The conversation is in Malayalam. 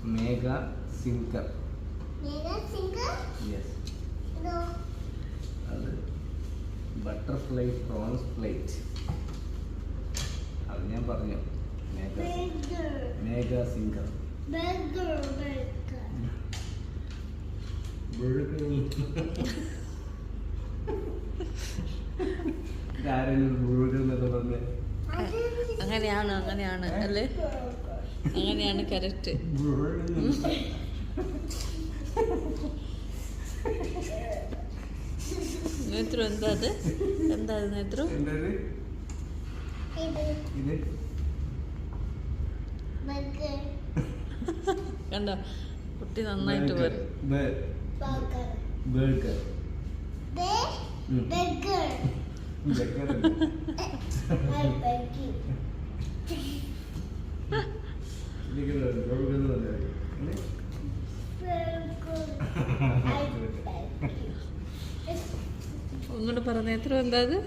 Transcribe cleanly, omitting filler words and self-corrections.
Mega Sinker. Mega Sinker? Yes. No. അത് ബട്ടർഫ്ലൈ പ്രോൺസ് പ്ലേറ്റ്. അത് ഞാൻ പറഞ്ഞു. Mega Sinker. Burger. അങ്ങനെയാണ് അല്ലേ? അങ്ങനെയാണ് കറക്റ്റ്. നേത്രു എന്താ അത് നേത്രു? കണ്ടോ കുട്ടി നന്നായിട്ട് വരും. ഒന്നുകൂടെ പറഞ്ഞ എത്ര എന്താ അത്?